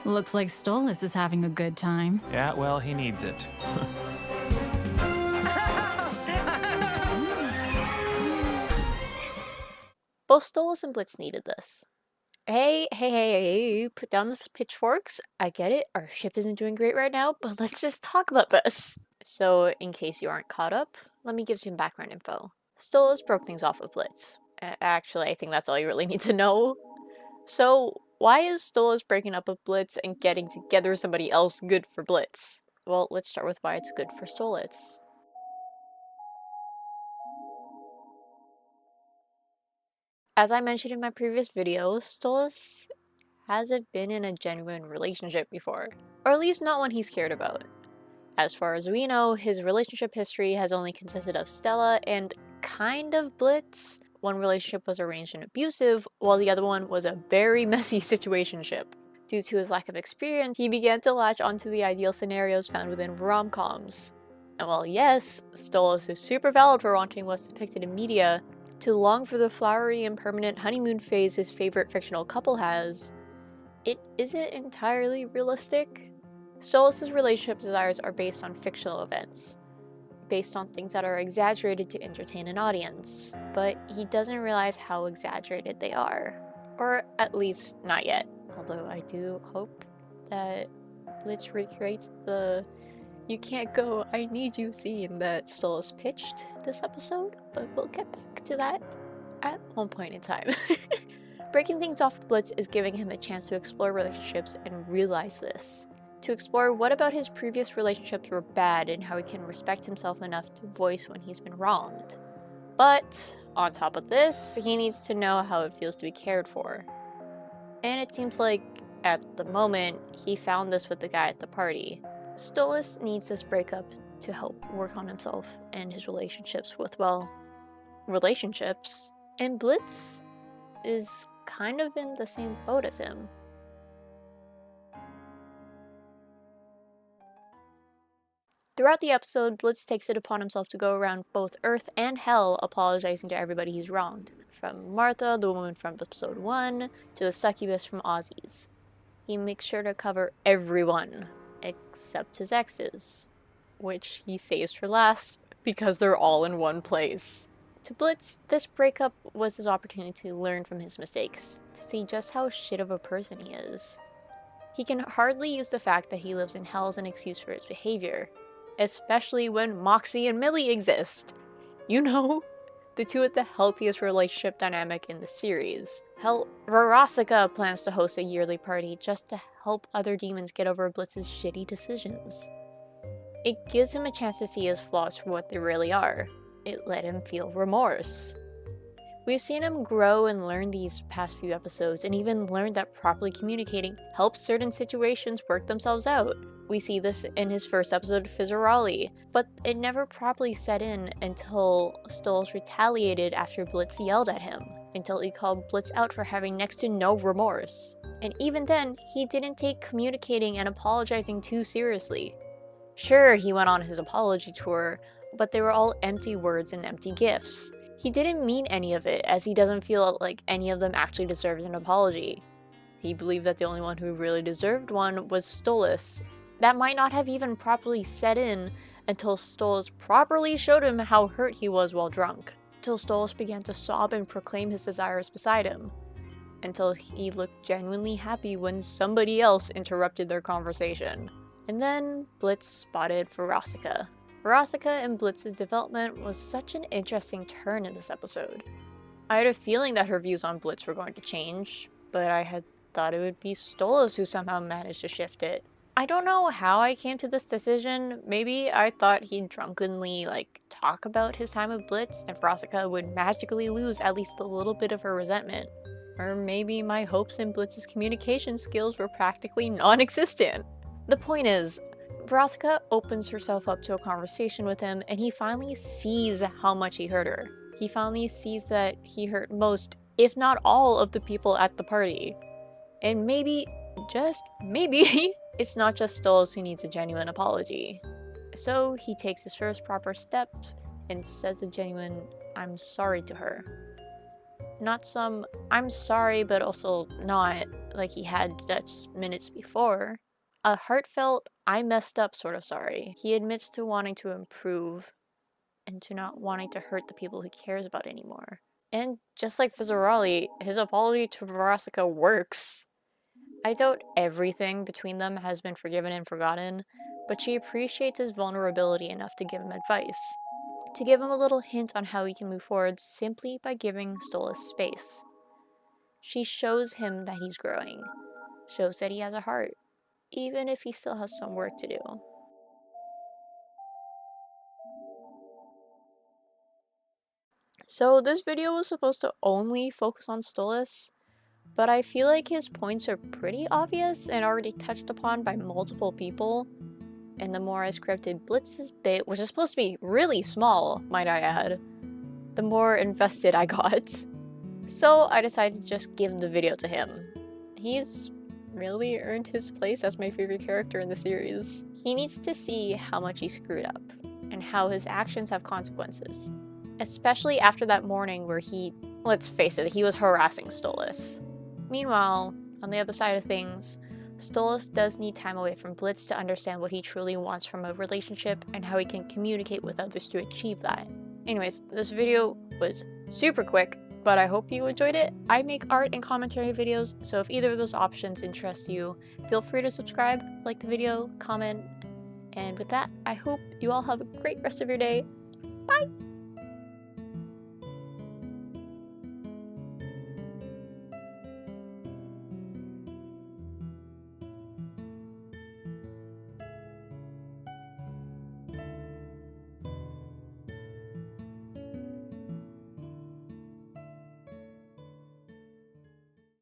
Looks like Stolas is having a good time. Yeah, well, he needs it. Both Stolas and Blitz needed this. Hey, put down the pitchforks. I get it, our ship isn't doing great right now, but let's just talk about this. So, in case you aren't caught up, let me give you some background info. Stolas broke things off with Blitz. Actually, I think that's all you really need to know. So, why is Stolas breaking up with Blitz and getting together with somebody else good for Blitz? Well, let's start with why it's good for Stolas. As I mentioned in my previous video, Stolas hasn't been in a genuine relationship before, or at least not one he's cared about. As far as we know, his relationship history has only consisted of Stella and kind of Blitz. One relationship was arranged and abusive, while the other one was a very messy situationship. Due to his lack of experience, he began to latch onto the ideal scenarios found within rom-coms. And while yes, Stolas is super valid for wanting what's depicted in media, to long for the flowery and permanent honeymoon phase his favorite fictional couple has, it isn't entirely realistic. Stolas' relationship desires are based on fictional events, based on things that are exaggerated to entertain an audience, but he doesn't realize how exaggerated they are. Or at least, not yet. Although I do hope that Blitz recreates the "you can't go, I need you" scene that Stolas pitched this episode, but we'll get back to that at one point in time. Breaking things off with Blitz is giving him a chance to explore relationships and realize this. To explore what about his previous relationships were bad and how he can respect himself enough to voice when he's been wronged. But, on top of this, he needs to know how it feels to be cared for. And it seems like, at the moment, he found this with the guy at the party. Stolas needs this breakup to help work on himself and his relationships with, well, relationships. And Blitz is kind of in the same boat as him. Throughout the episode, Blitz takes it upon himself to go around both Earth and Hell apologizing to everybody he's wronged. From Martha, the woman from episode 1, to the succubus from Ozzy's. He makes sure to cover everyone, except his exes, which he saves for last because they're all in one place. To Blitz, this breakup was his opportunity to learn from his mistakes, to see just how shit of a person he is. He can hardly use the fact that he lives in hell as an excuse for his behavior, especially when Moxie and Millie exist. You know, the two with the healthiest relationship dynamic in the series. Hell, Verosika plans to host a yearly party just to help other demons get over Blitz's shitty decisions. It gives him a chance to see his flaws for what they really are. It let him feel remorse. We've seen him grow and learn these past few episodes, and even learned that properly communicating helps certain situations work themselves out. We see this in his first episode of Fizzarali, but it never properly set in until Stolas retaliated after Blitz yelled at him, until he called Blitz out for having next to no remorse. And even then, he didn't take communicating and apologizing too seriously. Sure, he went on his apology tour, but they were all empty words and empty gifts. He didn't mean any of it, as he doesn't feel like any of them actually deserved an apology. He believed that the only one who really deserved one was Stolas. That might not have even properly set in until Stolas properly showed him how hurt he was while drunk. Till Stolas began to sob and proclaim his desires beside him. Until he looked genuinely happy when somebody else interrupted their conversation. And then Blitz spotted Verosika. Verosika and Blitz's development was such an interesting turn in this episode. I had a feeling that her views on Blitz were going to change, but I had thought it would be Stolas who somehow managed to shift it. I don't know how I came to this decision. Maybe I thought he'd drunkenly, talk about his time with Blitz, and Verosika would magically lose at least a little bit of her resentment. Or maybe my hopes in Blitz's communication skills were practically non-existent. The point is, Verosika opens herself up to a conversation with him, and he finally sees how much he hurt her. He finally sees that he hurt most, if not all, of the people at the party. And maybe, just maybe, it's not just Stolas who needs a genuine apology. So he takes his first proper step and says a genuine "I'm sorry" to her. Not some "I'm sorry but also not" like he had just minutes before. A heartfelt, I messed up sort of sorry. He admits to wanting to improve and to not wanting to hurt the people he cares about anymore. And just like Fizzaroli, his apology to Verosika works. I doubt everything between them has been forgiven and forgotten, but she appreciates his vulnerability enough to give him advice. To give him a little hint on how he can move forward simply by giving Stolas space. She shows him that he's growing, shows that he has a heart, even if he still has some work to do. So this video was supposed to only focus on Stolas, but I feel like his points are pretty obvious and already touched upon by multiple people. And the more I scripted Blitz's bit, which is supposed to be really small, might I add, the more invested I got. So I decided to just give the video to him. He's really earned his place as my favorite character in the series. He needs to see how much he screwed up, and how his actions have consequences. Especially after that morning where he, let's face it, he was harassing Stolas. Meanwhile, on the other side of things, Stolas does need time away from Blitz to understand what he truly wants from a relationship and how he can communicate with others to achieve that. Anyways, this video was super quick, but I hope you enjoyed it. I make art and commentary videos, so if either of those options interest you, feel free to subscribe, like the video, comment, and with that, I hope you all have a great rest of your day. Bye!